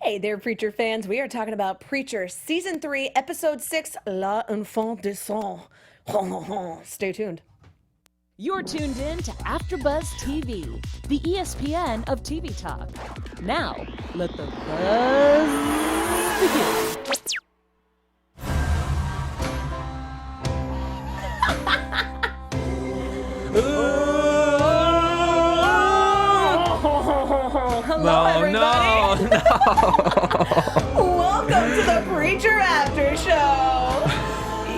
Hey there, Preacher fans. We are talking about Preacher Season 3, Episode 6, La Enfant de Sang. Stay tuned. You're tuned in to AfterBuzz TV, the ESPN of TV talk. Now, let the buzz begin. Hello, everybody. No. Welcome to the Preacher After Show.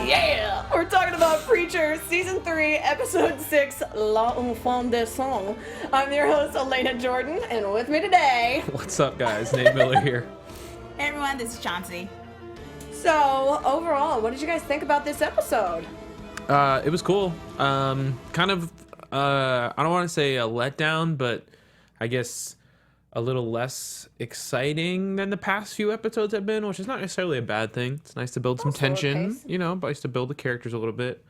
Yeah. We're talking about Preacher Season 3, Episode 6, La Enfant de Sang. I'm your host, Alana Jordan, and with me today... What's up, guys? Nate Miller here. Hey everyone, this is Chauncey. So, overall, what did you guys think about this episode? It was cool. I don't want to say a letdown, but I guess a little less exciting than the past few episodes have been, which is not necessarily a bad thing. It's nice to build some tension, nice to build the characters a little bit.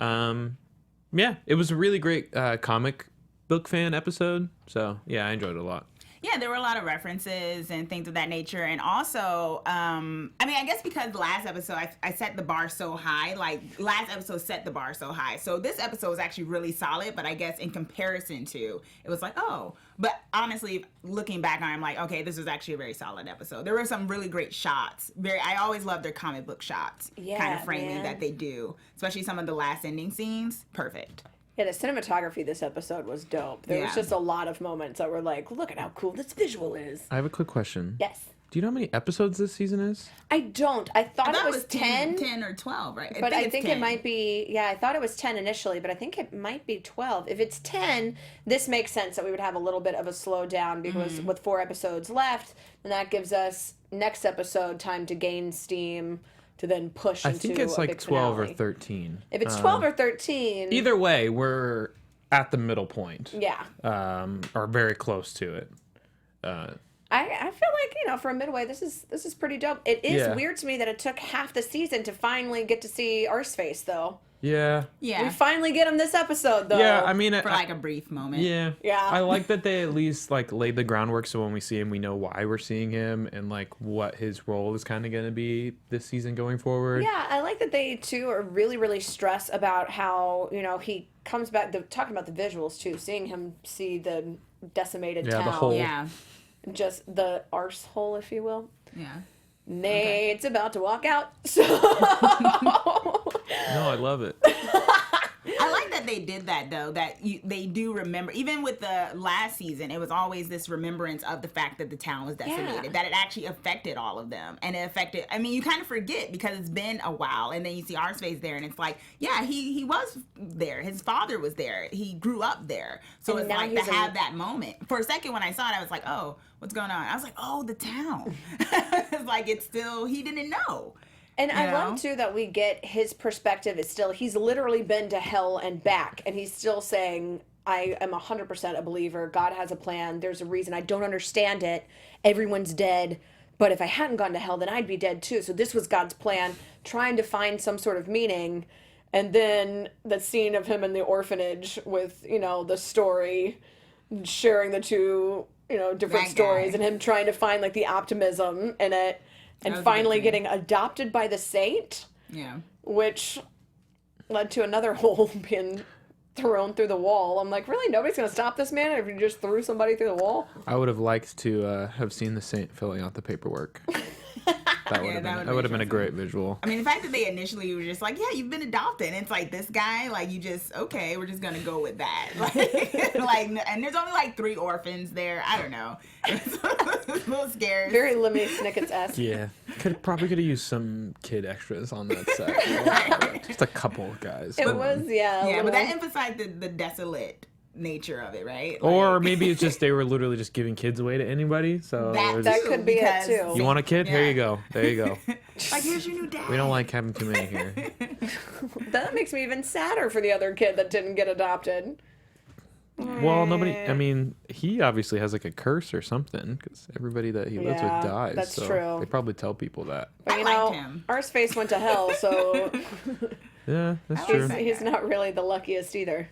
Yeah, it was a really great comic book fan episode. So, yeah, I enjoyed it a lot. Yeah, there were a lot of references and things of that nature. And also, I guess because last episode, I set the bar so high. Like, last episode set the bar so high. So this episode was actually really solid. But I guess in comparison to, it was like, oh. But honestly, looking back on it, I'm like, okay, this was actually a very solid episode. There were some really great shots. I always love their comic book shots. Kind of framing that they do. Especially some of the last ending scenes. Perfect. Yeah, the cinematography this episode was dope. There was just a lot of moments that were like, look at how cool this visual is. I have a quick question. Yes. Do you know how many episodes this season is? I don't. I thought it was 10. 10 or 12, right? But I think it might be, I thought it was 10 initially, but I think it might be 12. If it's 10, this makes sense that we would have a little bit of a slowdown because with 4 episodes left, and that gives us next episode time to gain steam to then push into a big finale. I think it's like 12 or 13. If it's 12 or 13... Either way, we're at the middle point. Yeah. Or very close to it. I feel like, for a midway, this is pretty dope. It is weird to me that it took half the season to finally get to see Arseface, though. Yeah. Yeah. We finally get him this episode, though. Yeah, I mean... For like a brief moment. Yeah. Yeah. I like that they at least, laid the groundwork so when we see him, we know why we're seeing him and, what his role is kind of going to be this season going forward. Yeah, I like that they, too, are really, really stressed about how, he comes back... talking about the visuals, too. Seeing him see the decimated town. The whole... Yeah. Just the arsehole, if you will. Yeah. Nate's about to walk out. So... No, I love it. I like that they did that, though, that they do remember. Even with the last season, it was always this remembrance of the fact that the town was decimated, that it actually affected all of them. And it affected, you kind of forget because it's been a while. And then you see Arseface there, and it's like, yeah, he was there. His father was there. He grew up there. So and it's like to have that moment. For a second, when I saw it, I was like, oh, what's going on? I was like, oh, the town. It's like it's still, he didn't know. And I love, too, that we get his perspective is still, he's literally been to hell and back, and he's still saying, I am 100% a believer. God has a plan. There's a reason. I don't understand it. Everyone's dead. But if I hadn't gone to hell, then I'd be dead, too. So this was God's plan, trying to find some sort of meaning. And then the scene of him in the orphanage with, the story, sharing the two, different stories, and him trying to find, the optimism in it. And finally getting adopted by the saint. Yeah. Which led to another hole being thrown through the wall. I'm like, really? Nobody's going to stop this man if you just threw somebody through the wall? I would have liked to have seen the saint filling out the paperwork. That would have been a great visual. The fact that they initially were just like, yeah, you've been adopted. And it's like, this guy, okay, we're just going to go with that. And there's only 3 orphans there. I don't know. It's a little scary. Very Lemony Snicket's-esque. Yeah. Probably could have used some kid extras on that set. Just a couple guys. It was, Yeah, but that emphasized the desolate nature of it, right? Or maybe it's just they were literally just giving kids away to anybody. So that could be it too. You want a kid? Here you go. There you go. Here's your new dad. We don't like having too many here. That makes me even sadder for the other kid that didn't get adopted. Well, he obviously has a curse or something because everybody that he lives with dies. That's so true. They probably tell people that. But I liked him. Arseface went to hell, so yeah, that's true. He's not really the luckiest either.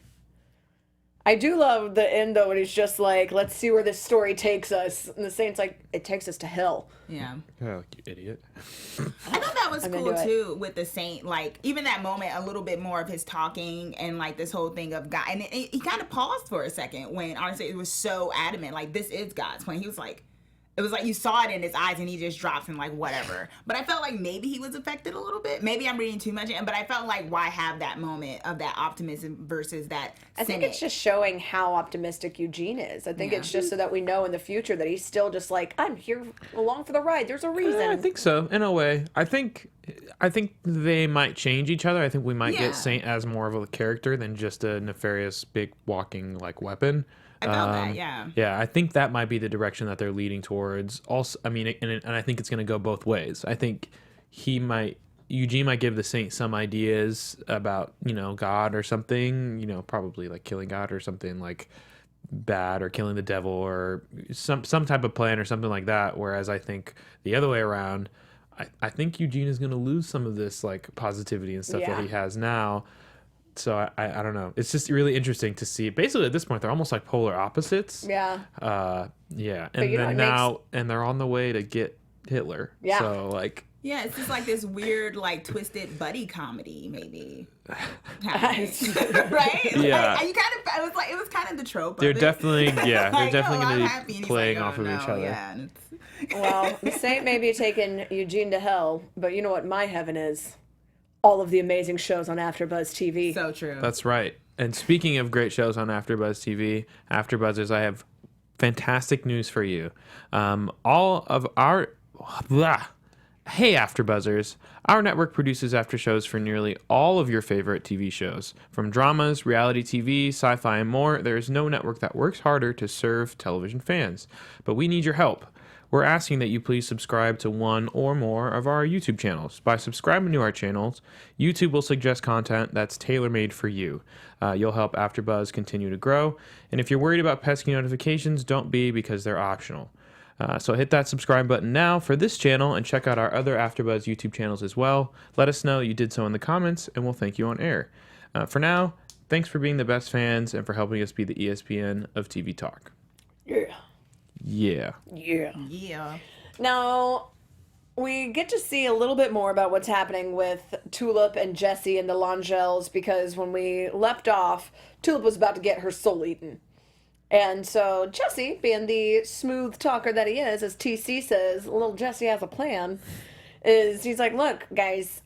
I do love the end though when he's just like, let's see where this story takes us. And the Saint's like, it takes us to hell. Yeah. Oh, you idiot. I thought that was cool too with the Saint. Like, even that moment, a little bit more of his talking and like this whole thing of God. And he kind of paused for a second when Arseface was so adamant, like, this is God's plan. He was like, it was like you saw it in his eyes and he just drops and like, whatever. But I felt like maybe he was affected a little bit. Maybe I'm reading too much. But I felt like, why have that moment of that optimism versus that I think it's just showing how optimistic Eugene is. I think it's just so that we know in the future that he's still just like, I'm here along for the ride. There's a reason. I think so, in a way. I think they might change each other. I think we might get Saint as more of a character than just a nefarious, big walking like weapon. I felt that, yeah. Yeah, I think that might be the direction that they're leading towards. Also, I mean, and I think it's going to go both ways. I think Eugene might give the Saint some ideas about, God or something, probably like killing God or something like bad, or killing the devil, or some type of plan or something like that. Whereas I think the other way around, I think Eugene is going to lose some of this like positivity and stuff that he has now. So I don't know. It's just really interesting to see. Basically, at this point, they're almost like polar opposites. Yeah. Yeah. And then now, and they're on the way to get Hitler. Yeah. So like. Yeah, it's just like this weird, like twisted buddy comedy, maybe. Right? Yeah. It was kind of the trope. They're of it. definitely, yeah. Like, they're definitely going to happy. be playing like, off of each other. Yeah, Well, the Saint may be taking Eugene to hell, but you know what my heaven is? All of the amazing shows on AfterBuzz TV. So true. That's right. And speaking of great shows on AfterBuzz TV, AfterBuzzers, I have fantastic news for you. All of our... Hey, AfterBuzzers. Our network produces after shows for nearly all of your favorite TV shows. From dramas, reality TV, sci-fi, and more, there is no network that works harder to serve television fans. But we need your help. We're asking that you please subscribe to one or more of our YouTube channels. By subscribing to our channels, YouTube will suggest content that's tailor-made for you. You'll help AfterBuzz continue to grow. And if you're worried about pesky notifications, don't be, because they're optional. So hit that subscribe button now for this channel and check out our other AfterBuzz YouTube channels as well. Let us know you did so in the comments, and we'll thank you on air. For now, thanks for being the best fans and for helping us be the ESPN of TV talk. Yeah. Yeah. Yeah. Yeah. Now, we get to see a little bit more about what's happening with Tulip and Jesse and the Langels, because when we left off, Tulip was about to get her soul eaten. And so Jesse, being the smooth talker that he is, as TC says, little Jesse has a plan, he's like, look, guys,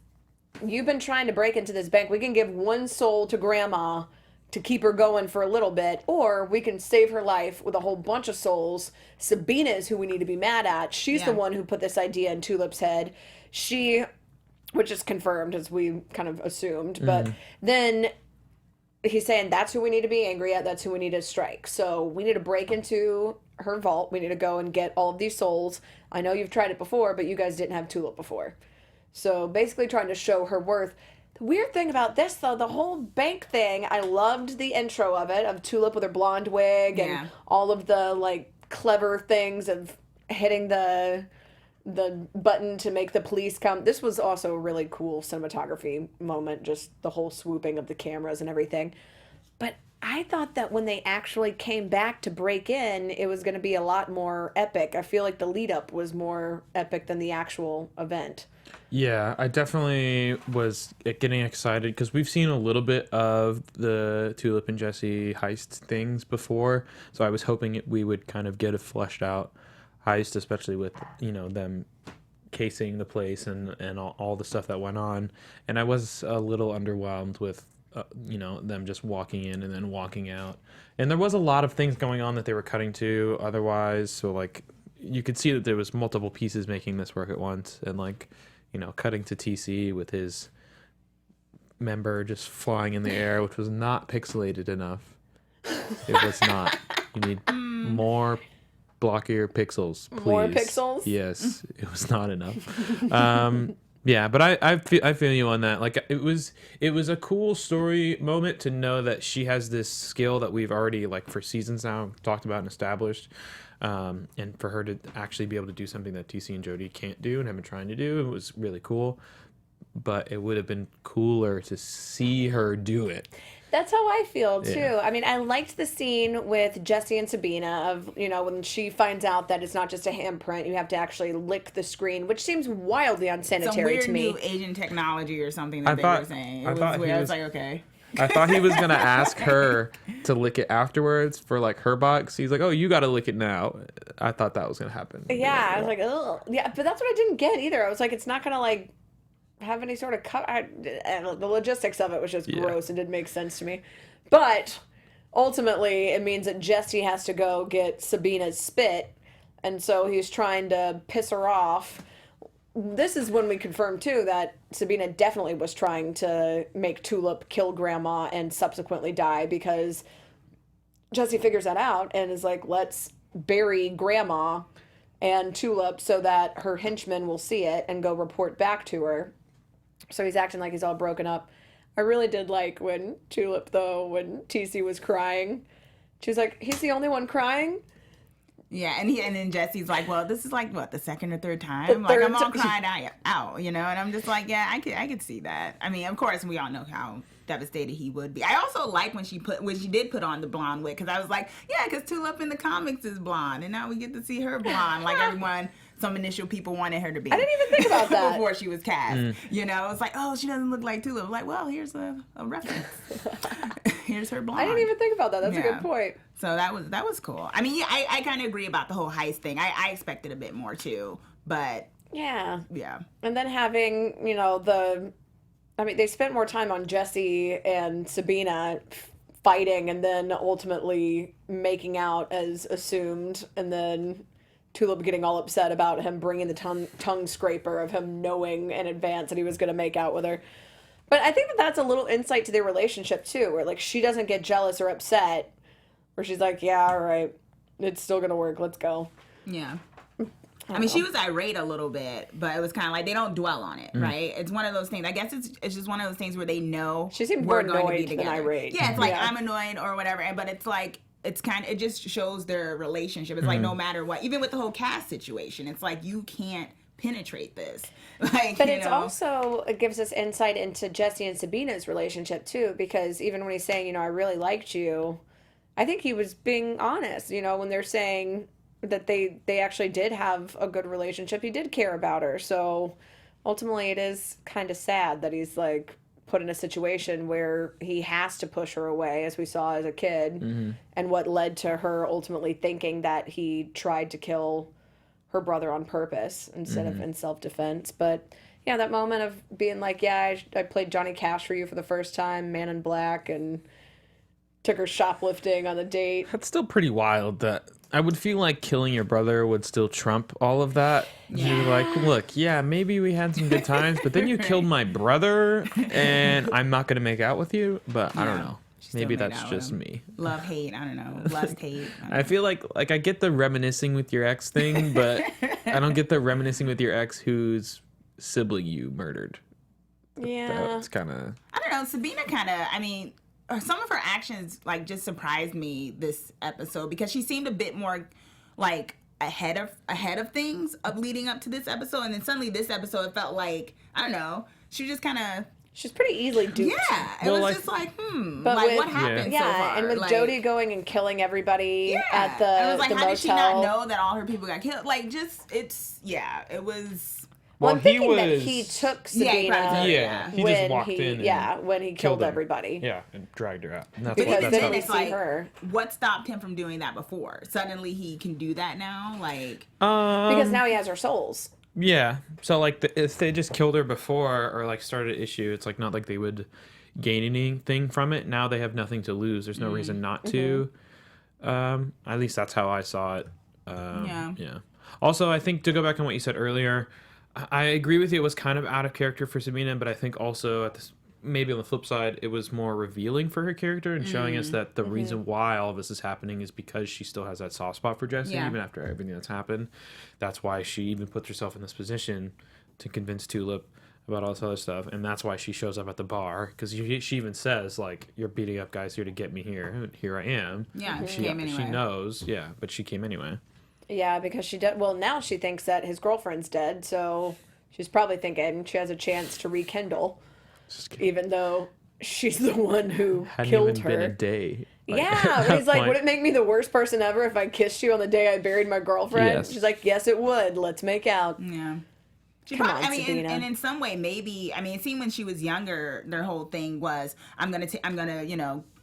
you've been trying to break into this bank. We can give one soul to Grandma to keep her going for a little bit, or we can save her life with a whole bunch of souls. Sabina is who we need to be mad at. She's the one who put this idea in Tulip's head. Which is confirmed, as we kind of assumed, but then he's saying that's who we need to be angry at, that's who we need to strike. So we need to break into her vault. We need to go and get all of these souls. I know you've tried it before, but you guys didn't have Tulip before. So basically trying to show her worth. The weird thing about this, though, the whole bank thing, I loved the intro of it, of Tulip with her blonde wig and all of the, like, clever things of hitting the button to make the police come. This was also a really cool cinematography moment, just the whole swooping of the cameras and everything. But I thought that when they actually came back to break in, it was going to be a lot more epic. I feel like the lead up was more epic than the actual event. Yeah, I definitely was getting excited because we've seen a little bit of the Tulip and Jesse heist things before. So I was hoping we would kind of get a fleshed out heist, especially with, them casing the place and all the stuff that went on. And I was a little underwhelmed with, them just walking in and then walking out. And there was a lot of things going on that they were cutting to otherwise. So, like, you could see that there was multiple pieces making this work at once. And, like, cutting to TC with his member just flying in the air, which was not pixelated enough. It was not. You need more blockier pixels, please. More pixels? Yes, it was not enough. Yeah, but I feel you on that. Like, it was a cool story moment to know that she has this skill that we've already, like, for seasons now talked about and established. And for her to actually be able to do something that TC and Jody can't do and have been trying to do, it was really cool. But it would have been cooler to see her do it. That's how I feel too. Yeah. I mean, I liked the scene with Jesse and Sabina of, when she finds out that it's not just a handprint, you have to actually lick the screen, which seems wildly unsanitary to me. Some weird new Asian technology or something that they were saying. It was weird. I was like, okay. I thought he was gonna ask her to lick it afterwards for like her box. He's like, "Oh, you gotta lick it now." I thought that was gonna happen. Yeah, I was like, "Oh, yeah," but that's what I didn't get either. I was like, "It's not gonna like have any sort of cut." The logistics of it was just gross and didn't make sense to me. But ultimately, it means that Jesse has to go get Sabina's spit, and so he's trying to piss her off. This is when we confirm too that Sabina definitely was trying to make Tulip kill Grandma and subsequently die, because Jesse figures that out and is like, let's bury Grandma and Tulip so that her henchmen will see it and go report back to her. So he's acting like he's all broken up. I really did like when Tulip, though, when TC was crying, she was like, he's the only one crying? Yeah, and then Jesse's like, well, this is like, what, the second or third time? Like, I'm all crying out, and I'm just like, yeah, I could see that. I mean, of course, we all know how devastated he would be. I also like when she did put on the blonde wig, because I was like, yeah, because Tulip in the comics is blonde, and now we get to see her blonde, like some initial people wanted her to be. I didn't even think about that. Before she was cast. It's like, oh, she doesn't look like Tulip. Like, well, here's a reference. Here's her blonde. I didn't even think about that. That's a good point. So that was cool. I mean, yeah, I kind of agree about the whole heist thing. I expected a bit more too, but yeah. And then having they spent more time on Jesse and Sabina fighting, and then ultimately making out as assumed, and then Tulip getting all upset about him bringing the tongue scraper of him knowing in advance that he was going to make out with her. But I think that that's a little insight to their relationship too, where like she doesn't get jealous or upset, where she's like, yeah, all right, it's still going to work. Let's go. Yeah. I mean, she was irate a little bit, but it was kind of like they don't dwell on it, right? It's one of those things. I guess it's just one of those things where they know she seemed more annoyed than irate. Yeah, it's like I'm annoyed or whatever, but it's like it just shows their relationship. It's like no matter what, even with the whole cast situation, it's like you can't penetrate this. Like, but it gives us insight into Jesse and Sabina's relationship too, because even when he's saying, I really liked you, I think he was being honest. When they're saying that they actually did have a good relationship, he did care about her. So ultimately, it is kind of sad that he's like put in a situation where he has to push her away, as we saw as a kid, and what led to her ultimately thinking that he tried to kill her brother on purpose instead of in self-defense. But yeah, that moment of being like, yeah, I played Johnny Cash for you for the first time, Man in Black, and took her shoplifting on the date. That's still pretty wild. That I would feel like killing your brother would still trump all of that. Yeah. You're like, look, yeah, maybe we had some good times, but then you killed my brother, and I'm not going to make out with you. But I don't know. Maybe that's just me. Love, hate, I don't know. Lust, hate. I feel like I get the reminiscing with your ex thing, but I don't get the reminiscing with your ex whose sibling you murdered. Yeah. That's kind of... I don't know. Sabina kind of, I mean, some of her actions like just surprised me this episode, because she seemed a bit more like ahead of things leading up to this episode, and then suddenly this episode it felt like, I don't know, she was just kind of... She's pretty easily duped. Yeah, it was just like, but like, what happened so far? And with like, Jody going and killing everybody at the I was like, the how motel. did she not know that all her people got killed? Like, just, it was... Well, I'm thinking that he took Sabina. He just walked in. When he killed everybody. Yeah, and dragged her out. And because then we see like, her. What stopped him from doing that before? Suddenly he can do that now? Like... because now he has her souls. Yeah. So, like, if they just killed her before or, like, started an issue, it's, like, not like they would gain anything from it. Now they have nothing to lose. There's no reason not to. At least that's how I saw it. Yeah. Also, I think, to go back on what you said earlier, I agree with you. It was kind of out of character for Sabina, but I think also maybe on the flip side, it was more revealing for her character and showing us that the reason why all of this is happening is because she still has that soft spot for Jesse, even after everything that's happened. That's why she even puts herself in this position to convince Tulip about all this other stuff, and that's why she shows up at the bar, because she even says, like, you're beating up guys here to get me here, and here I am. Yeah, she came anyway. She knows, but she came anyway. Yeah, because she did. Well, now she thinks that his girlfriend's dead, so she's probably thinking she has a chance to rekindle. Even though she's the one who Hadn't killed even her. been a day. Yeah, but he's like, would it make me the worst person ever if I kissed you on the day I buried my girlfriend? Yes. She's like, yes, it would. Let's make out. Yeah. Come on, I mean, Sabina. and in some way, maybe, I mean, it seemed when she was younger, their whole thing was, I'm gonna,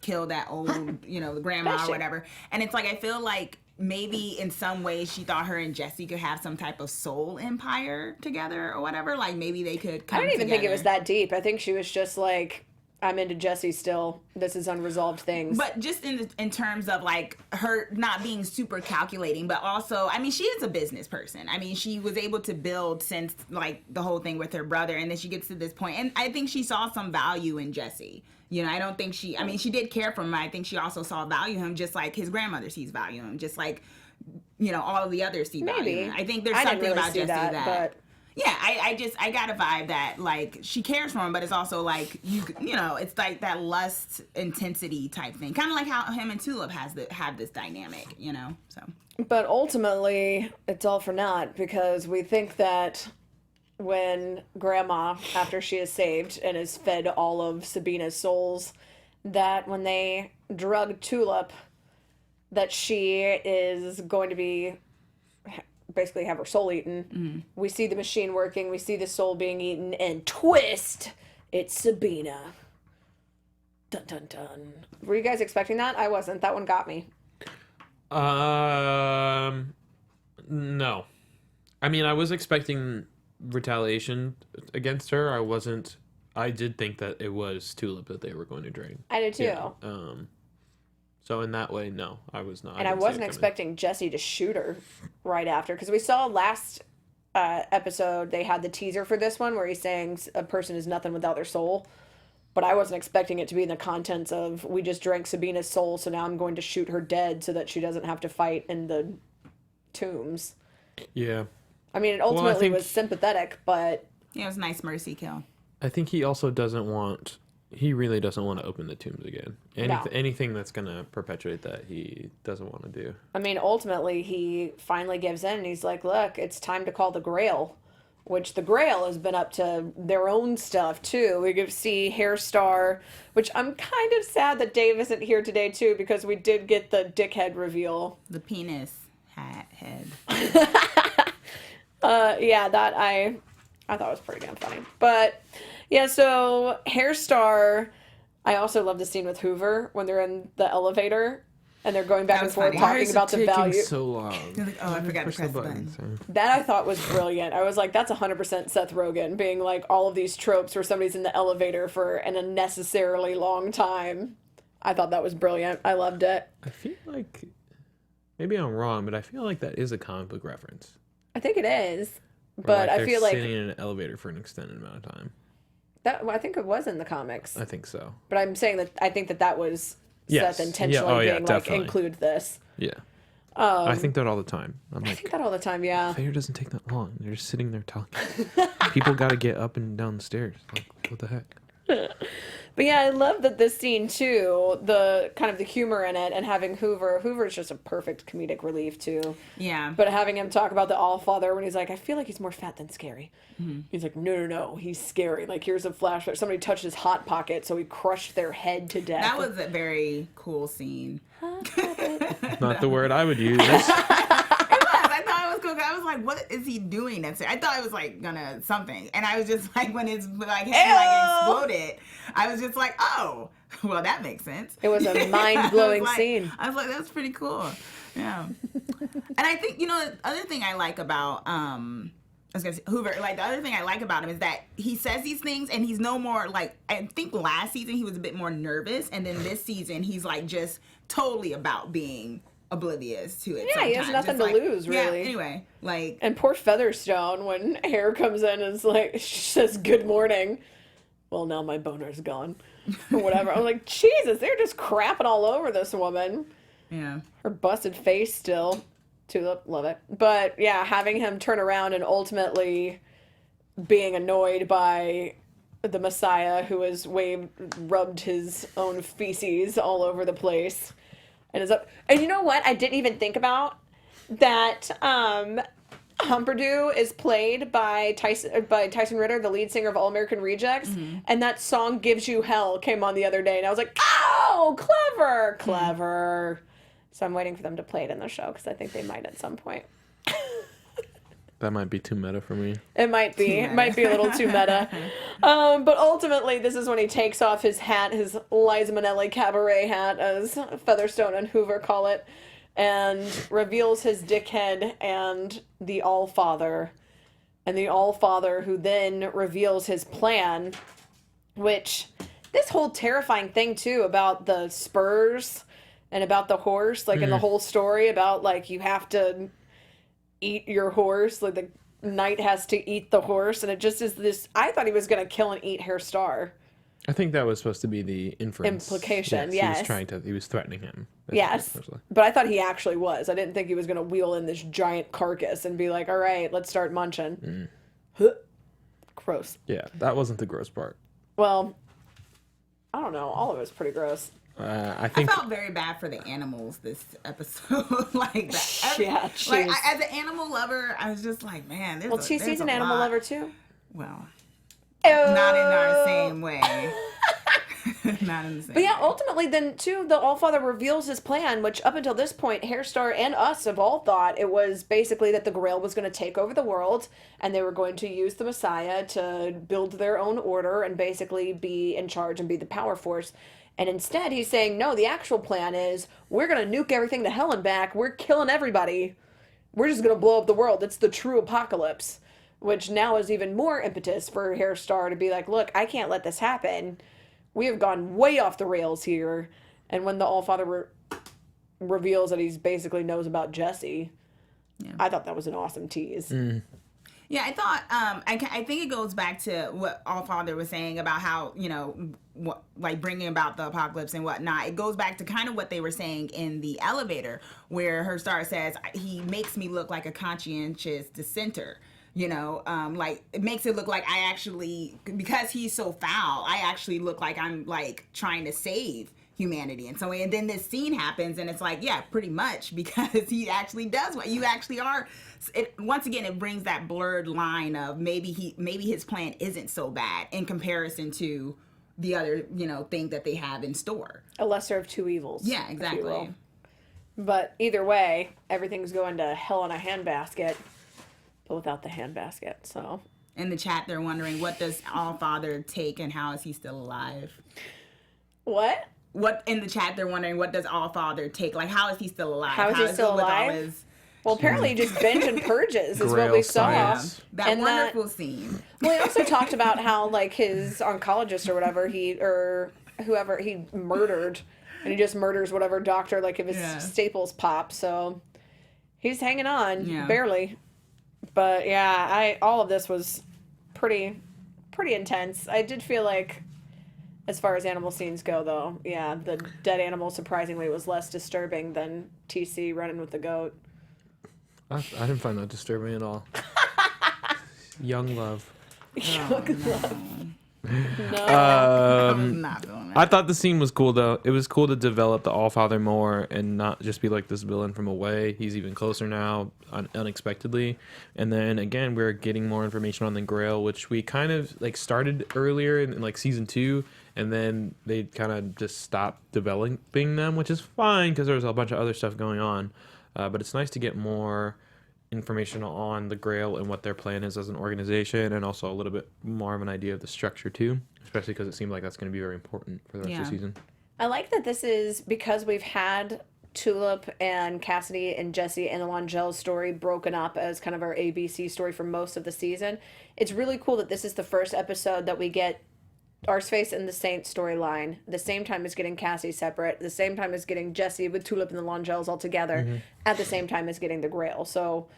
kill that old, the grandma or whatever. And it's like, I feel like maybe in some ways she thought her and Jesse could have some type of soul empire together or whatever. Like maybe they could come I don't even think it was together. that deep. I think she was just like, I'm into Jesse still. This is unresolved things. But just in terms of like her not being super calculating, but also, I mean, she is a business person. I mean, she was able to build since like the whole thing with her brother, and then she gets to this point, and I think she saw some value in Jesse. I don't think she did care for him. I think she also saw value in him, just like his grandmother sees value in him, just like, all of the others see value in him. I think there's something really about see Jesse that but... Yeah, I got a vibe that like she cares for him, but it's also like it's like that lust intensity type thing, kind of like how him and Tulip have this dynamic, So, but ultimately, it's all for naught because we think that when Grandma, after she is saved and is fed all of Sabina's souls, that when they drug Tulip, that she is going to be. Basically have her soul eaten. Mm-hmm. We see the machine working, we see the soul being eaten, and twist, it's Sabina. Dun dun dun. Were you guys expecting that? I wasn't. That one got me. No. I mean, I was expecting retaliation against her. I did think that it was Tulip that they were going to drain. I did too. Yeah. So in that way, no, I was not. And I wasn't expecting Jesse to shoot her right after, because we saw last episode they had the teaser for this one where he's saying a person is nothing without their soul. But I wasn't expecting it to be in the contents of, we just drank Sabina's soul, so now I'm going to shoot her dead so that she doesn't have to fight in the tombs. Yeah. I mean, it ultimately was sympathetic, but... Yeah, it was a nice mercy kill. I think he also he really doesn't want to open the tombs again. Anything that's going to perpetuate that, he doesn't want to do. I mean, ultimately, he finally gives in, and he's like, look, it's time to call the Grail, which the Grail has been up to their own stuff, too. We get to see Hairstar, which I'm kind of sad that Dave isn't here today, too, because we did get the dickhead reveal. The penis head. Yeah, that I thought was pretty damn funny. But... yeah, so Hairstar, I also love the scene with Hoover when they're in the elevator and they're going back and forth talking about the value. So long. Like, oh, I forgot to press the button. That I thought was brilliant. I was like, that's 100% Seth Rogen being like all of these tropes where somebody's in the elevator for an unnecessarily long time. I thought that was brilliant. I loved it. I feel like, maybe I'm wrong, but I feel like that is a comic book reference. I think it is. But I feel like sitting in an elevator for an extended amount of time. I think it was in the comics. I think so. But I'm saying that I think that was Seth intentionally being like, definitely. include this. Yeah. I think that all the time. I think that all the time, yeah. The elevator doesn't take that long. They're just sitting there talking. People got to get up and down the stairs. Like, what the heck? But yeah, I love that this scene too, the kind of the humor in it, and having Hoover is just a perfect comedic relief too. Yeah. But having him talk about the Allfather when he's like, I feel like he's more fat than scary. Mm-hmm. He's like, no, he's scary. Like, here's a flashback. Somebody touched his hot pocket, so he crushed their head to death. That was a very cool scene. Not the word I would use. I thought it was cool. I was like, what is he doing? I thought it was like gonna something. And I was just like, when his head exploded, I was just like, oh, well, that makes sense. It was a mind-blowing scene. I was like, that's pretty cool. Yeah. And I think, the other thing I like about Hoover, like the other thing I like about him is that he says these things and he's no more like, I think last season he was a bit more nervous, and then this season he's like just totally about being oblivious to it. Yeah, he has nothing to lose, really. Yeah, anyway, like... And poor Featherstone, when Hair comes in and is like, she says, good morning. Well, now my boner's gone. Or whatever. I'm like, Jesus, they're just crapping all over this woman. Yeah. Her busted face still. Tulip, love it. But, yeah, having him turn around and ultimately being annoyed by the Messiah who has rubbed his own feces all over the place. And is up. And you know what? I didn't even think about that. Humperdew is played by Tyson Ritter, the lead singer of All American Rejects, and that song "Gives You Hell" came on the other day, and I was like, "Oh, clever!" So I'm waiting for them to play it in the show because I think they might at some point. That might be too meta for me. It might be. It might be a little too meta. But ultimately, this is when he takes off his hat, his Liza Minnelli cabaret hat, as Featherstone and Hoover call it, and reveals his dickhead and the Allfather. And the Allfather, who then reveals his plan, which, this whole terrifying thing, too, about the spurs and about the horse, like in the whole story about, like, you have to eat your horse, like the knight has to eat the horse, and it just is this. I thought he was going to kill and eat Hair Star. I think that was supposed to be the implication. Yes. He was threatening him. Yes, but I thought he actually was. I didn't think he was going to wheel in this giant carcass and be like, all right, let's start munching. Gross. Yeah, that wasn't the gross part. Well, I don't know. All of it was pretty gross. I felt very bad for the animals this episode. Like that. Like as an animal lover, I was just like, man. She's an animal lover too. Well, not in our same way. Not in the same. But yeah, ultimately, then too, the Allfather reveals his plan, which up until this point, Hairstar and us have all thought it was basically that the Grail was going to take over the world, and they were going to use the Messiah to build their own order and basically be in charge and be the power force. And instead, he's saying, no, the actual plan is we're going to nuke everything to hell and back. We're killing everybody. We're just going to blow up the world. It's the true apocalypse, which now is even more impetus for Hairstar to be like, look, I can't let this happen. We have gone way off the rails here. And when the Allfather reveals that he basically knows about Jesse, I thought that was an awesome tease. Yeah, I thought, I think it goes back to what Allfather was saying about how, like bringing about the apocalypse and whatnot. It goes back to kind of what they were saying in the elevator, where Hairstar says, he makes me look like a conscientious dissenter. Like it makes it look like I actually, because he's so foul, I actually look like I'm like trying to save humanity. And then this scene happens and it's like, yeah, pretty much, because he actually does what you actually are. Once again, it brings that blurred line of maybe his plan isn't so bad in comparison to the other, thing that they have in store. A lesser of two evils. Yeah, exactly. But either way, everything's going to hell in a handbasket, but without the handbasket, so. In the chat, they're wondering, what does Allfather take and how is he still alive? What? In the chat, they're wondering, what does Allfather take? Like, how is he still alive? How is he still alive? Well, apparently he just binge and purges is what we saw. Yeah. That wonderful scene. Well, he also talked about how, like, his oncologist or whatever, whoever he murdered, and he just murders whatever doctor, like, if his staples pop. So he's hanging on, barely. But yeah, all of this was pretty intense. I did feel like, as far as animal scenes go, though, yeah, the dead animal surprisingly was less disturbing than TC running with the goat. I didn't find that disturbing at all. Young love. Young love. No. I'm not doing that. I thought the scene was cool, though. It was cool to develop the Allfather more and not just be like this villain from away. He's even closer now, unexpectedly. And then, again, we're getting more information on the Grail, which we kind of like started earlier in like season 2, and then they kind of just stopped developing them, which is fine because there was a bunch of other stuff going on. But it's nice to get more information on the Grail and what their plan is as an organization, and also a little bit more of an idea of the structure too, especially because it seemed like that's going to be very important for the rest of the season. I like that this is, because we've had Tulip and Cassidy and Jesse and the Langell story broken up as kind of our ABC story for most of the season. It's really cool that this is the first episode that we get Arseface and the Saint storyline, the same time as getting Cassie separate, the same time as getting Jesse with Tulip and the Langells all together, at the same time as getting the Grail. So,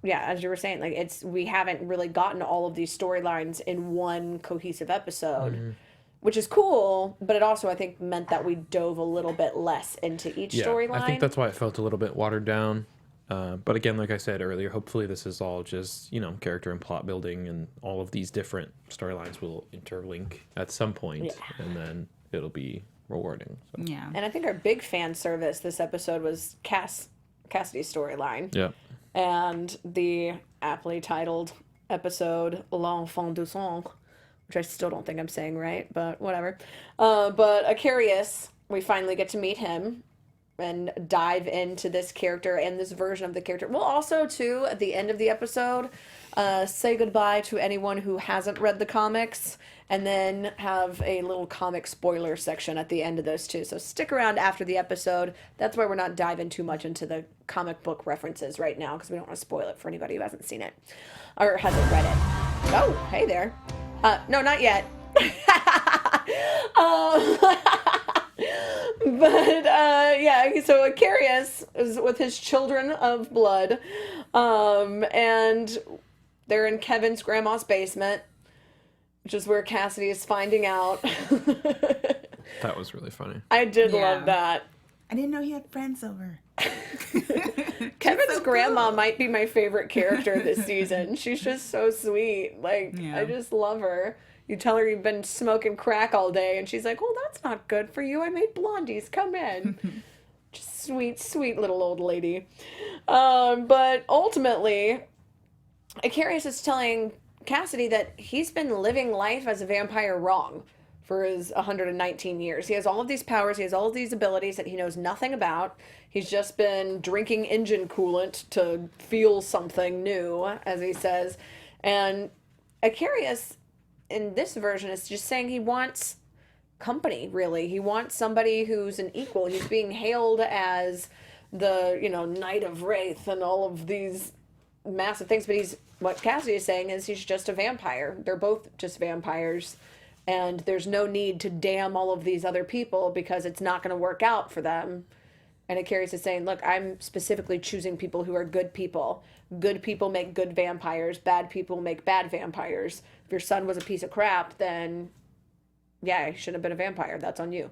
yeah, as you were saying, like we haven't really gotten all of these storylines in one cohesive episode, which is cool, but it also, I think, meant that we dove a little bit less into each storyline. I think that's why it felt a little bit watered down. But again, like I said earlier, hopefully this is all just, character and plot building, and all of these different storylines will interlink at some point, and then it'll be rewarding. So. Yeah. And I think our big fan service this episode was Cassidy's storyline. Yeah. and the aptly titled episode L'Enfant du Sang, which I still don't think I'm saying right, but whatever. But Icarius, we finally get to meet him and dive into this character and this version of the character. We'll also, too, at the end of the episode, say goodbye to anyone who hasn't read the comics, and then have a little comic spoiler section at the end of those, too. So stick around after the episode. That's why we're not diving too much into the comic book references right now, because we don't want to spoil it for anybody who hasn't seen it or hasn't read it. Oh, hey there. No, not yet. But yeah, so Icarius is with his children of blood, and they're in Kevin's grandma's basement, which is where Cassidy is finding out. That was really funny. I did love that. I didn't know he had friends over. Kevin's so grandma cool. might be my favorite character this season. She's just so sweet. Like, Yeah. I just love her. You tell her you've been smoking crack all day, and she's like, "Well, that's not good for you. I made blondies. Come in." Just sweet, sweet little old lady. But ultimately, Icarius is telling Cassidy that he's been living life as a vampire wrong for his 119 years. He has all of these powers. He has all of these abilities that he knows nothing about. He's just been drinking engine coolant to feel something new, as he says. And Icarius, in this version, is just saying he wants company, really. He wants somebody who's an equal. He's being hailed as the, Knight of Wraith and all of these massive things. But what Cassidy is saying is he's just a vampire. They're both just vampires. And there's no need to damn all of these other people because it's not going to work out for them. And Icarius is saying, look, I'm specifically choosing people who are good people. Good people make good vampires. Bad people make bad vampires. If your son was a piece of crap, then, yeah, he shouldn't have been a vampire. That's on you.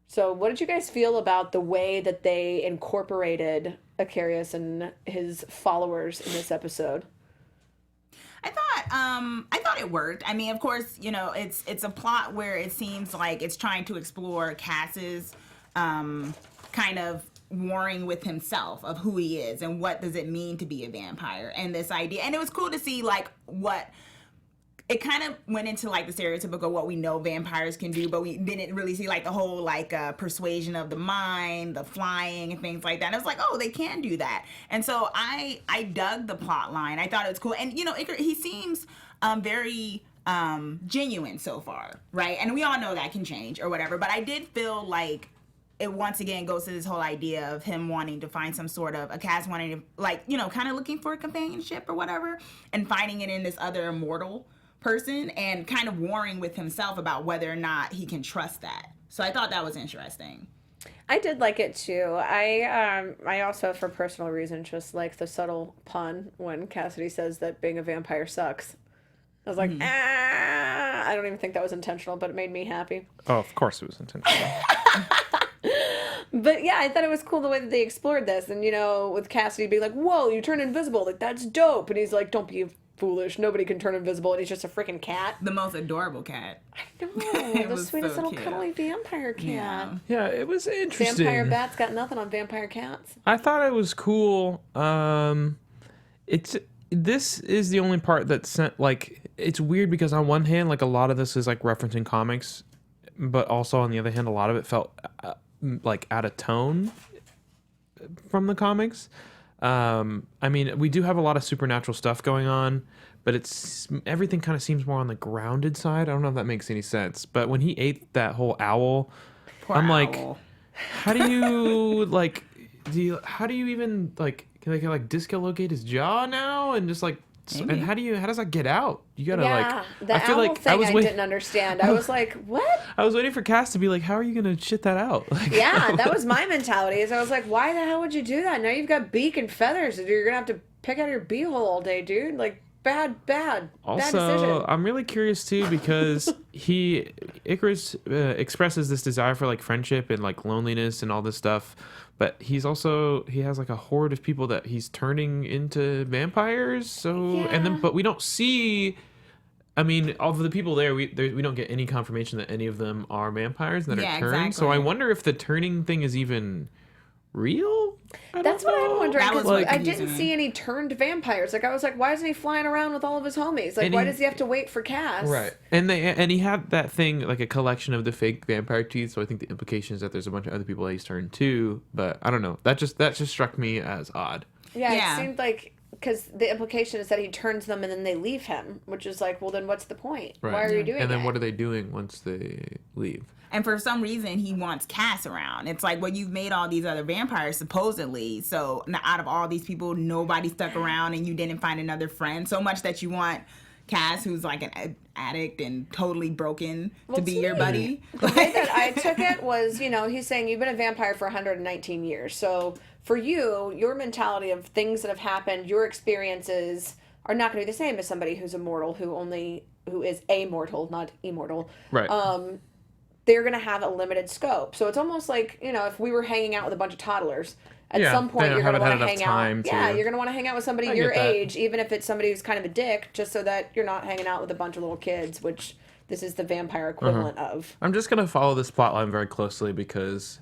So what did you guys feel about the way that they incorporated Icarius and his followers in this episode? I thought it worked. I mean, of course, it's a plot where it seems like it's trying to explore Cass's kind of warring with himself of who he is and what does it mean to be a vampire and this idea. And it was cool to see what it kind of went into the stereotypical what we know vampires can do, but we didn't really see the whole persuasion of the mind, the flying and things like that. And I was like, oh, they can do that. And so I dug the plot line. I thought it was cool. And he seems very genuine so far, right? And we all know that can change or whatever, but I did feel like it once again goes to this whole idea of him wanting to find some sort of, a Cass wanting to, kind of looking for a companionship or whatever, and finding it in this other immortal person and kind of warring with himself about whether or not he can trust that. So I thought that was interesting. I did like it too. I also, for personal reasons, just like the subtle pun when Cassidy says that being a vampire sucks. I was like, I don't even think that was intentional, but it made me happy. Oh, of course it was intentional. But yeah, I thought it was cool the way that they explored this. And, with Cassidy being like, whoa, you turn invisible. Like, that's dope. And he's like, don't be foolish. Nobody can turn invisible. And he's just a freaking cat. The most adorable cat. I know. The sweetest little cuddly vampire cat. Yeah, it was interesting. Vampire bats got nothing on vampire cats. I thought it was cool. This is the only part that's it's weird because on one hand, a lot of this is referencing comics, but also on the other hand, a lot of it felt out of tone from the comics. I mean, we do have a lot of supernatural stuff going on, but everything kind of seems more on the grounded side. I don't know if that makes any sense, but when he ate that whole owl, Poor I'm owl. like, how do you how do you even can they dislocate his jaw now and just Maybe. and how does that get out? You gotta the I feel owl like thing I didn't understand. I was like, what? I was waiting for Cass to be like, how are you gonna shit that out? Yeah, that was my mentality. Is I was like, why the hell would you do that? Now you've got beak and feathers, and you're gonna have to pick out your beehole all day, dude. Bad Also, decision. I'm really curious too because Icarus expresses this desire for friendship and loneliness and all this stuff, but he has a horde of people that he's turning into vampires. So but we don't see. I mean, of the people there, we don't get any confirmation that any of them are vampires that are turned. Exactly. So I wonder if the turning thing is even real. That's what I'm wondering. That was 'Cause what I confused didn't me. see any turned vampires. Like I was like, why isn't he flying around with all of his homies? Like, And why he- does he have to wait for Cass? Right. And he had that thing, like a collection of the fake vampire teeth, so I think the implication is that there's a bunch of other people that he's turned too, but I don't know. That just struck me as odd. Yeah, Yeah. it seemed like because the implication is that he turns them and then they leave him, which is like, well, then what's the point? Right. Why are you doing And then it? what are they doing once they leave? And for some reason, he wants Cass around. It's like, well, you've made all these other vampires, supposedly. So out of all these people, nobody stuck around and you didn't find another friend. So much that you want Cass, who's like an addict and totally broken, to be your buddy. The way that I took it was, he's saying you've been a vampire for 119 years. So for you, your mentality of things that have happened, your experiences are not going to be the same as somebody who's immortal, who is amortal, not immortal. Right. They're going to have a limited scope. So it's almost like, if we were hanging out with a bunch of toddlers, at Yeah, some point they you're going to haven't want had to enough hang time out. to- Yeah, you're going to want to hang out with somebody I your get that. age, even if it's somebody who's kind of a dick, just so that you're not hanging out with a bunch of little kids, which this is the vampire equivalent of. I'm just going to follow this plotline very closely because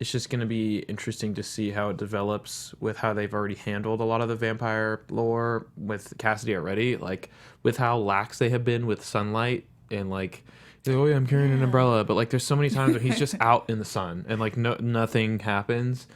it's just going to be interesting to see how it develops with how they've already handled a lot of the vampire lore with Cassidy already, like with how lax they have been with sunlight and like, oh yeah, I'm carrying an umbrella, but like there's so many times where he's just out in the sun and like nothing happens.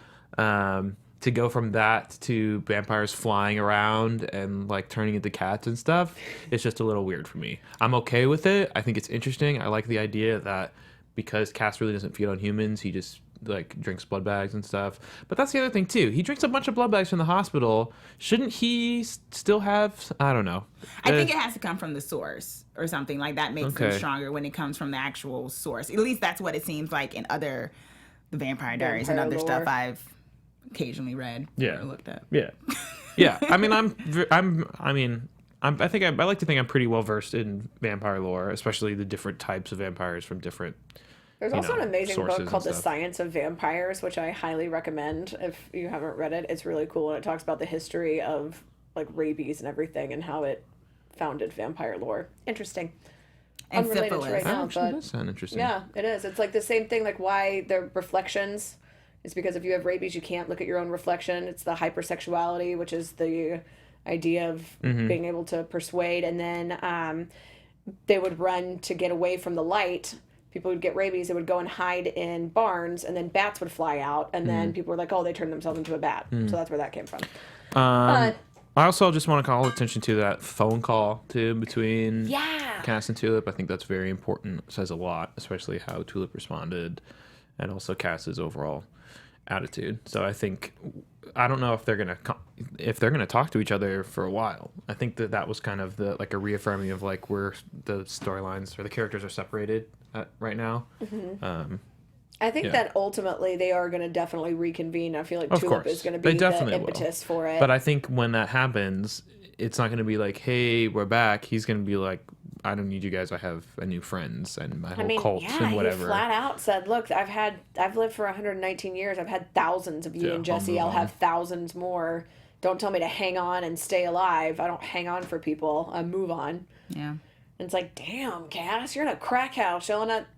To go from that to vampires flying around and like turning into cats and stuff, it's just a little weird for me. I'm okay with it. I think it's interesting. I like the idea that because Cass really doesn't feed on humans, he just like drinks blood bags and stuff. But that's the other thing too. He drinks a bunch of blood bags from the hospital. Shouldn't he still have? I don't know. I think it has to come from the source or something like that makes them Okay. stronger when it comes from the actual source. At least that's what it seems like in the Vampire Diaries and Vampire other lore. stuff I've occasionally read Yeah. or looked at. Yeah, yeah. I mean, I think I like to think I'm pretty well versed in vampire lore, especially the different types of vampires from different. There's also an amazing sources book and called The stuff. Science of Vampires, which I highly recommend if you haven't read it. It's really cool, and it talks about the history of like rabies and everything and how it founded vampire lore. Interesting. And Unrelated to syphilis. right That now, actually but does sound interesting. yeah, it is. It's like the same thing, like why the reflections is because if you have rabies, you can't look at your own reflection. It's the hypersexuality, which is the idea of being able to persuade. And then they would run to get away from the light. People would get rabies. They would go and hide in barns, and then bats would fly out. And then people were like, oh, they turned themselves into a bat. So that's where that came from. But I also just want to call attention to that phone call too between yeah. Cass and Tulip. I think that's very important. It says a lot, especially how Tulip responded, and also Cass's overall attitude. So I don't know if they're gonna talk to each other for a while. I think that was kind of like a reaffirming of like where the storylines or the characters are separated right now. I think Yeah. that ultimately they are going to definitely reconvene. I feel like Of Tulip course. is going to They be the definitely will. impetus for it. But I think when that happens, it's not going to be like, hey, we're back. He's going to be like, I don't need you guys. I have a new friends and my whole cult and whatever. He flat out said, look, I've lived for 119 years. I've had thousands of you Yeah, and Jesse. move I'll on. have thousands more. Don't tell me to hang on and stay alive. I don't hang on for people. I move on. Yeah. And it's like, damn, Cass, you're in a crack house yelling at...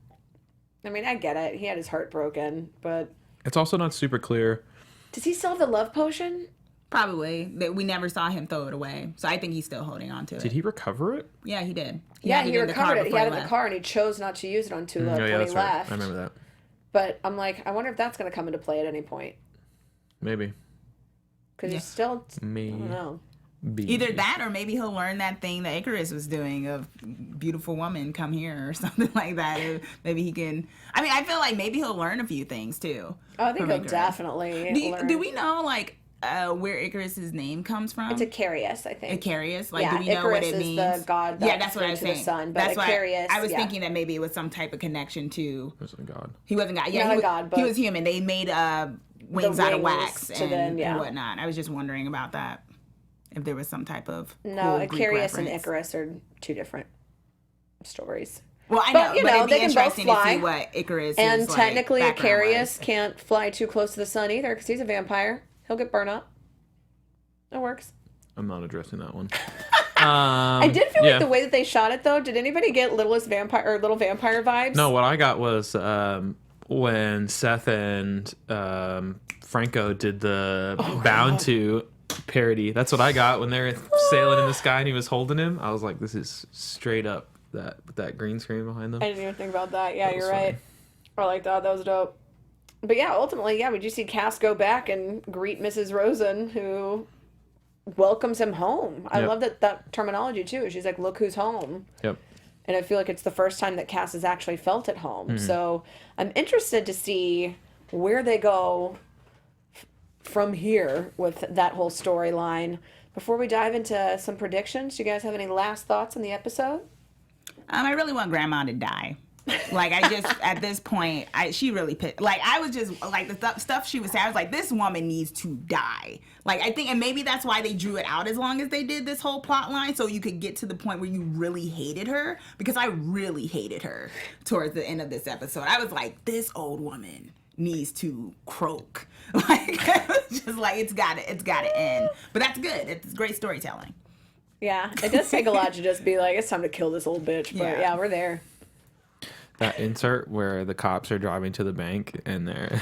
I mean, I get it. He had his heart broken, but... It's also not super clear. Does he still have the love potion? Probably. We never saw him throw it away. So I think he's still holding on to it. Did he recover it? Yeah, he did. Yeah, had he in the car recovered it. He before had it in the left. car, and he chose not to use it on Tulip Oh, yeah, when that's he right. left. I remember that. But I'm like, I wonder if that's going to come into play at any point. Maybe. Because he's still... I Maybe. don't know. Either that or maybe he'll learn that thing that Icarus was doing of beautiful woman, come here or something like that. Or maybe he can... I mean, I feel like maybe he'll learn a few things too. Oh, I think from he'll Icarus. definitely learn. Do we know like where Icarus's name comes from? It's Icarius, I think. Icarius? Like, Yeah, do we know what Icarus it is means? the god that yeah, that's what I was flew to the saying. sun, but That's why Icarius, I was yeah. thinking that maybe it was some type of connection to... It was a god. He wasn't God. Yeah, Not he a was, god, but- he was human. They made wings out of wings wax to and, then, yeah. and whatnot. I was just wondering about that. If there was some type of No, cool Greek Icarius and reference. Icarus are two different stories. Well, I But, know, you but know, it'd be they can both interesting to fly. see what Icarus And is like, technically, background Icarius was. can't fly too close to the sun either because he's a vampire. He'll get burned up. That works. I'm not addressing that one. I did feel yeah. like the way that they shot it, though. Did anybody get little vampire vibes? No, what I got was when Seth and Franco did the Bound to parody. That's what I got when they were sailing in the sky and he was holding him. I was like, this is straight up that green screen behind them. I didn't even think about that. Yeah, you're funny. right. I like that. That was dope. But yeah, ultimately, we do see Cass go back and greet Mrs. Rosen, who welcomes him home. I love that terminology too. She's like, look who's home. Yep. And I feel like it's the first time that Cass has actually felt at home. So I'm interested to see where they go from here with that whole storyline. Before we dive into some predictions, do you guys have any last thoughts on the episode? I really want Grandma to die. Like, I just, at this point, she really pissed. Like, I was just, like, the stuff she was saying, I was like, this woman needs to die. Like, I think, and maybe that's why they drew it out as long as they did this whole plot line, so you could get to the point where you really hated her, because I really hated her towards the end of this episode. I was like, this old woman needs to croak. Like, it was just like, it's gotta end. But that's good. It's great storytelling. Yeah, it does take a lot to just be like, it's time to kill this old bitch. But yeah we're there. That insert where the cops are driving to the bank and they're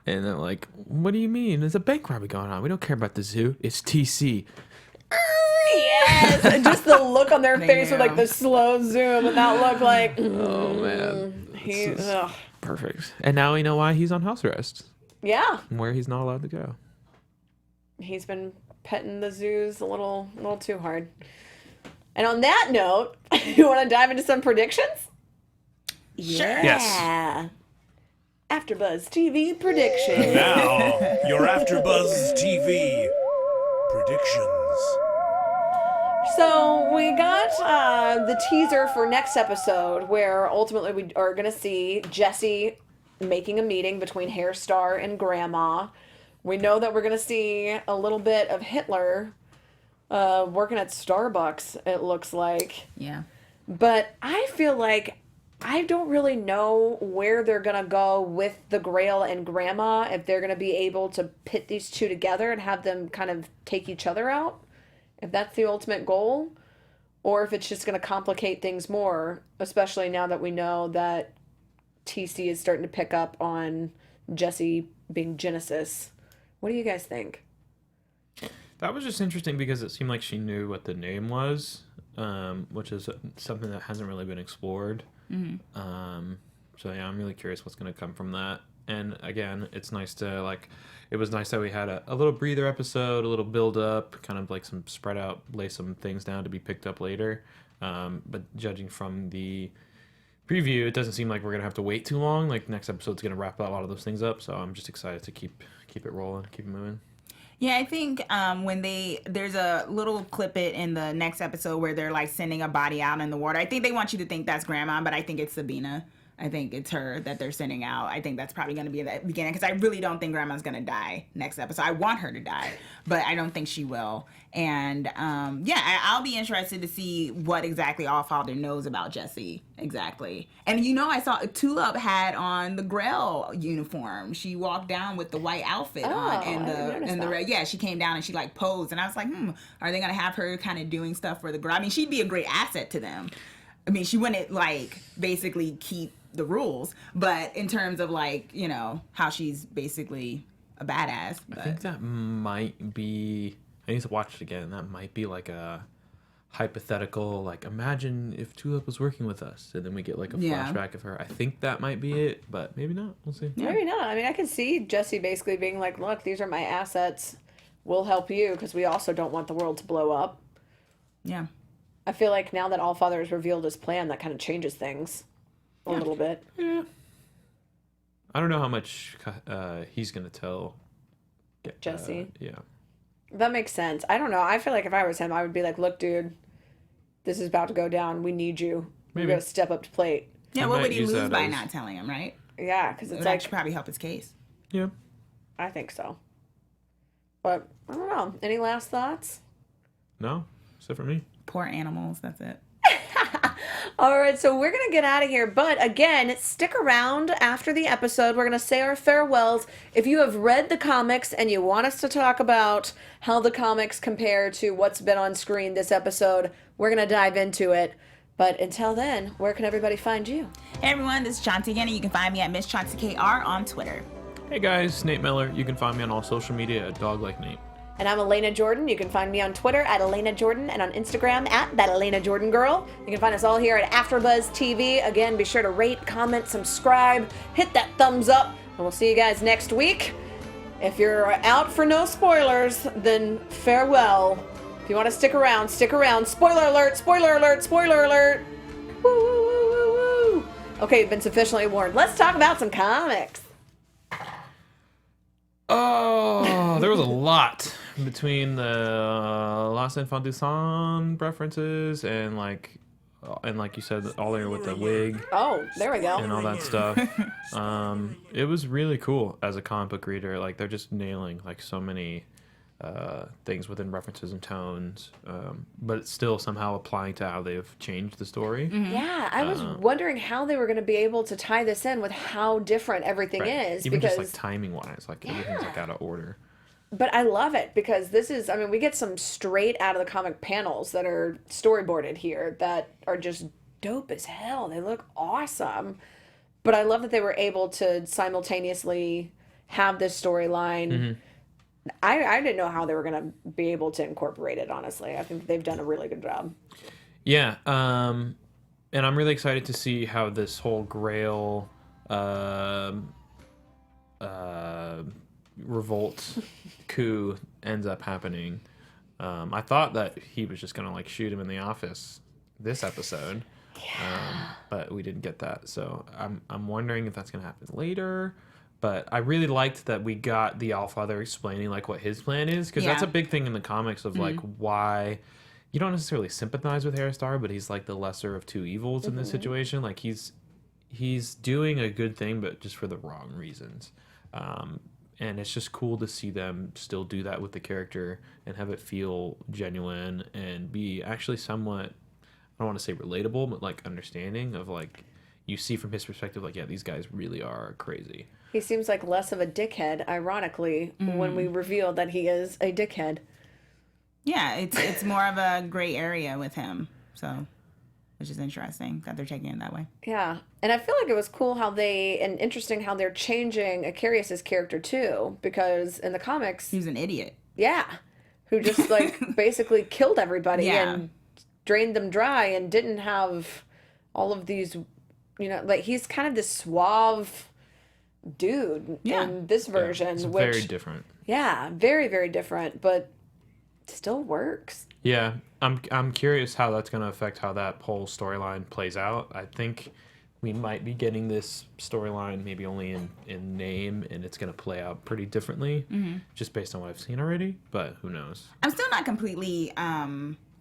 like, what do you mean? There's a bank robbery going on. We don't care about the zoo. It's TC. Yes! And just the look on their face with like the slow zoom and that look like, Oh man. Perfect. And now we know why he's on house arrest. Yeah. Where he's not allowed to go. He's been petting the zoos a little too hard. And on that note, you want to dive into some predictions? Yeah. Yes. AfterBuzz TV predictions. Now, your AfterBuzz TV predictions. So we got the teaser for next episode where ultimately we are going to see Jesse making a meeting between Hairstar and Grandma. We know that we're going to see a little bit of Hitler working at Starbucks, it looks like. Yeah. But I feel like I don't really know where they're going to go with the Grail and Grandma, if they're going to be able to pit these two together and have them kind of take each other out, if that's the ultimate goal, or if it's just going to complicate things more, especially now that we know that TC is starting to pick up on Jesse being Genesis. What do you guys think? That was just interesting because it seemed like she knew what the name was, which is something that hasn't really been explored. So yeah, I'm really curious what's going to come from that. And again, it's nice to it was nice that we had a little breather episode, a little build up, kind of like some spread out, lay some things down to be picked up later. But judging from the preview, it doesn't seem like we're going to have to wait too long. Like next episode's going to wrap a lot of those things up. So I'm just excited to keep it rolling, keep it moving. Yeah, I think when there's a little clip in the next episode where they're like sending a body out in the water. I think they want you to think that's Grandma, but I think it's Sabina. I think it's her that they're sending out. I think that's probably going to be the beginning because I really don't think Grandma's going to die next episode. I want her to die, but I don't think she will. And I'll be interested to see what exactly Allfather knows about Jesse exactly. And I saw Tulip had on the Grail uniform. She walked down with the white outfit on and the red. Yeah, she came down and she like posed, and I was like, are they going to have her kind of doing stuff for the Grail? I mean, she'd be a great asset to them. I mean, she wouldn't basically keep the rules, but in terms of how she's basically a badass. But. I think that might be, I need to watch it again. That might be like a hypothetical, imagine if Tulip was working with us, and then we get a flashback of her. I think that might be it, but maybe not. We'll see. Yeah. Maybe not. I mean, I can see Jesse basically being like, look, these are my assets. We'll help you because we also don't want the world to blow up. Yeah. I feel like now that Allfather has revealed his plan, that kind of changes things a little bit. Yeah. I don't know how much he's going to tell Jesse. Yeah. That makes sense. I don't know. I feel like if I was him, I would be like, look, dude, this is about to go down. We need you. Maybe. We got to step up to plate. Yeah, what would he lose by not telling him, right? Yeah, because it's that should probably help his case. Yeah. I think so. But, I don't know. Any last thoughts? No, except for me. Poor animals, that's it. All right, so we're going to get out of here. But again, stick around after the episode. We're going to say our farewells. If you have read the comics and you want us to talk about how the comics compare to what's been on screen this episode, we're going to dive into it. But until then, where can everybody find you? Hey everyone, this is Chauncey again, and you can find me at Miss Chauncey KR on Twitter. Hey guys, Nate Miller. You can find me on all social media at Dog Like Nate. And I'm Alana Jordan. You can find me on Twitter at Alana Jordan and on Instagram at That Alana Jordan Girl. You can find us all here at AfterBuzz TV. Again, be sure to rate, comment, subscribe, hit that thumbs up, and we'll see you guys next week. If you're out for no spoilers, then farewell. If you want to stick around, stick around. Spoiler alert, spoiler alert, spoiler alert. Woo, woo, woo, woo, woo. Okay, you've been sufficiently warned. Let's talk about some comics. Oh, there was a lot between the Los Infantisan references and like you said, all there with the wig. Oh, there we go. And all that stuff. It was really cool as a comic book reader. Like they're just nailing like so many things within references and tones, but it's still somehow applying to how they've changed the story. Yeah, I was wondering how they were going to be able to tie this in with how different everything is. Even because just like timing wise, like everything's like out of order. But I love it because this is, I mean, we get some straight out of the comic panels that are storyboarded here that are just dope as hell. They look awesome. But I love that they were able to simultaneously have this storyline. Mm-hmm. I didn't know how they were going to be able to incorporate it, honestly. I think they've done a really good job. Yeah. And I'm really excited to see how this whole Grail revolt coup ends up happening. I thought that he was just gonna like shoot him in the office this episode, but we didn't get that. So I'm wondering if that's gonna happen later. But I really liked that we got the Allfather explaining like what his plan is, because that's a big thing in the comics of like why you don't necessarily sympathize with Aristar, but he's like the lesser of two evils in this situation. Like he's doing a good thing, but just for the wrong reasons. And it's just cool to see them still do that with the character and have it feel genuine and be actually somewhat, I don't want to say relatable, but like understanding of like, you see from his perspective, like, yeah, these guys really are crazy. He seems like less of a dickhead, ironically, when we reveal that he is a dickhead. Yeah, it's more of a gray area with him. So, which is interesting that they're taking it that way. Yeah. And I feel like it was cool and interesting how they're changing Icarius's character too, because in the comics, He's an idiot. yeah, who just like basically killed everybody Yeah. and drained them dry and didn't have all of these, you know, like he's kind of this suave dude in this version, It's which very different. yeah, very, very different, but still works. Yeah, I'm curious how that's going to affect how that whole storyline plays out. I think we might be getting this storyline maybe only in name, and it's going to play out pretty differently, just based on what I've seen already, but who knows? I'm still not completely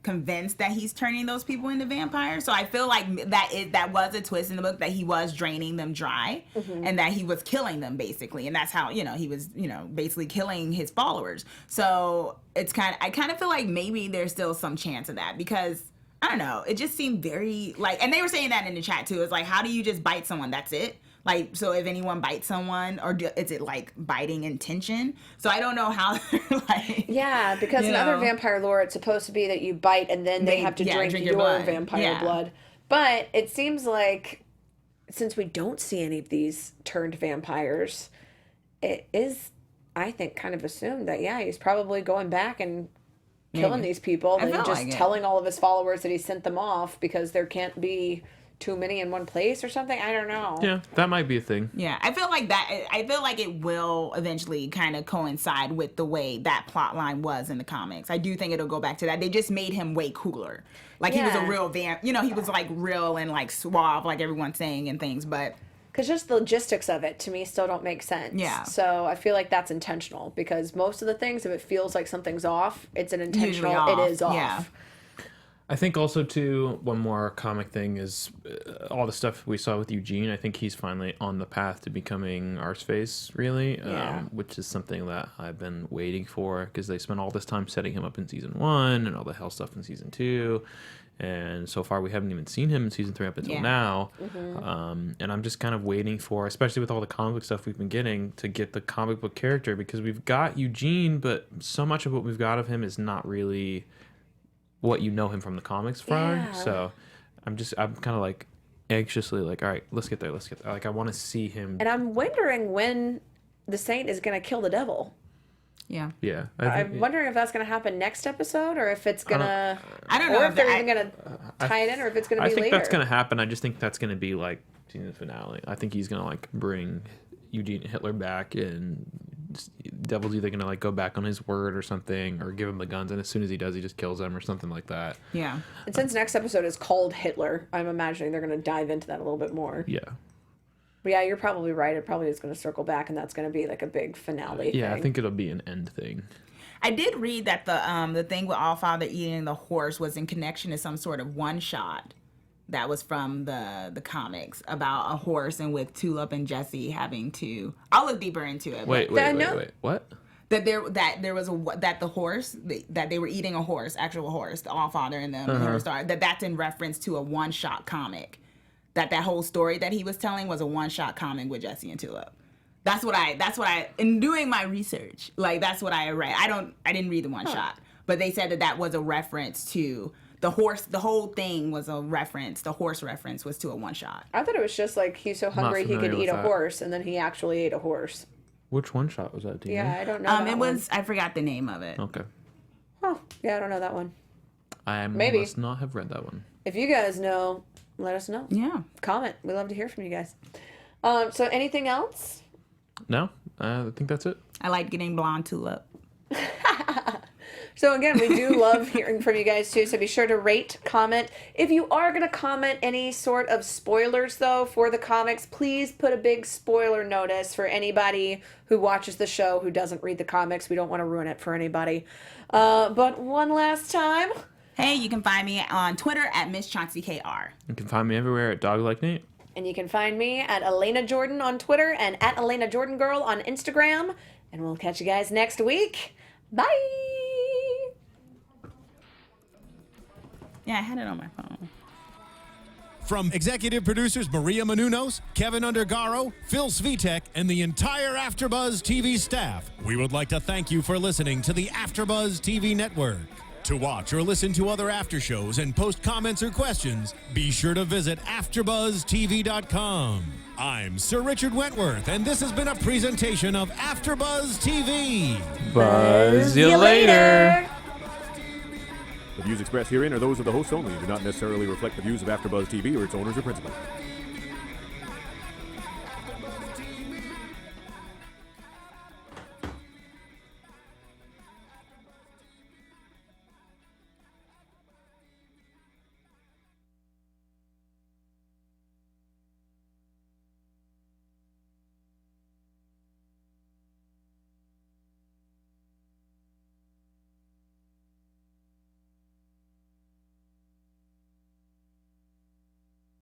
convinced that he's turning those people into vampires. So I feel like that was a twist in the book, that he was draining them dry and that he was killing them basically, and that's how he was basically killing his followers. So I kind of feel like maybe there's still some chance of that, because I don't know, it just seemed very like, and they were saying that in the chat too. It's like, how do you just bite someone? That's it. Like, so if anyone bites someone, or is it like biting intention? So I don't know how, like... Yeah, because in other vampire lore, it's supposed to be that you bite and then they have to drink your blood. vampire blood. But it seems like, since we don't see any of these turned vampires, it is, I think, kind of assumed that, yeah, he's probably going back and killing these people and just like telling all of his followers that he sent them off because there can't be too many in one place or something. I don't know. Yeah, that might be a thing. Yeah, I feel like it will eventually kind of coincide with the way that plot line was in the comics. I do think it'll go back to that. They just made him way cooler. Like he was a real he was like real and like suave, like everyone's saying and things, but because just the logistics of it to me still don't make sense. Yeah. So I feel like that's intentional, because most of the things, if it feels like something's off, it's an intentional. Usually off. It is off. Yeah. I think also, too, one more comic thing is all the stuff we saw with Eugene. I think he's finally on the path to becoming Arseface, really, which is something that I've been waiting for, because they spent all this time setting him up in Season 1 and all the hell stuff in Season 2. And so far, we haven't even seen him in Season 3 up until now. And I'm just kind of waiting for, especially with all the comic book stuff we've been getting, to get the comic book character, because we've got Eugene, but so much of what we've got of him is not really what you know him from the comics from. Yeah. So I'm kind of like anxiously like, all right, let's get there. Like I want to see him. And I'm wondering when the Saint is going to kill the devil. Yeah. Yeah. I'm wondering if that's going to happen next episode, or if it's going to... I don't know. Or if they're even going to tie it in, or if it's going to be I think later. that's going to happen. I just think that's going to be like season finale. I think he's going to like bring Eugene Hitler back, and Devil's either going to like go back on his word or something, or give him the guns, and as soon as he does, he just kills them or something like that. Yeah. And since next episode is called Hitler, I'm imagining they're going to dive into that a little bit more. Yeah. But yeah, you're probably right. It probably is going to circle back, and that's going to be like a big finale Yeah, thing. I think it'll be an end thing. I did read that the thing with Allfather eating the horse was in connection to some sort of one shot that was from the comics about a horse, and with Tulip and Jesse having to. I'll look deeper into it. Wait. What? That the horse that they were eating a horse, actual horse, the Allfather and the Hero Star. That's in reference to a one shot comic. That whole story that he was telling was a one shot comic with Jesse and Tulip. That's what I in doing my research, like that's what I read. I didn't read the one shot, but they said that was a reference to the horse. The whole thing was a reference. The horse reference was to a one shot. I thought it was just like he's so hungry he could familiar eat a with that. horse, and then he actually ate a horse. Which one shot was that? Do you know? I don't know. It was I forgot the name of it. Okay. Oh, yeah, I don't know that one. I Maybe. must not have read that one. If you guys know, let us know. Yeah. Comment. We love to hear from you guys. So anything else? No, I think that's it. I like getting blonde Tulip. So again, we do love hearing from you guys too. So be sure to rate, comment. If you are going to comment any sort of spoilers though for the comics, please put a big spoiler notice for anybody who watches the show who doesn't read the comics. We don't want to ruin it for anybody. But one last time. Hey, you can find me on Twitter at Miss Chauncey KR. You can find me everywhere at Dog Like Nate. And you can find me at Alana Jordan on Twitter and at Alana Jordan Girl on Instagram. And we'll catch you guys next week. Bye. Yeah, I had it on my phone. From executive producers Maria Menounos, Kevin Undergaro, Phil Svitek, and the entire AfterBuzz TV staff, we would like to thank you for listening to the AfterBuzz TV network. To watch or listen to other after shows and post comments or questions, be sure to visit AfterBuzzTV.com. I'm Sir Richard Wentworth, and this has been a presentation of AfterBuzz TV. Buzz you later. The views expressed herein are those of the hosts only and do not necessarily reflect the views of AfterBuzz TV or its owners or principals.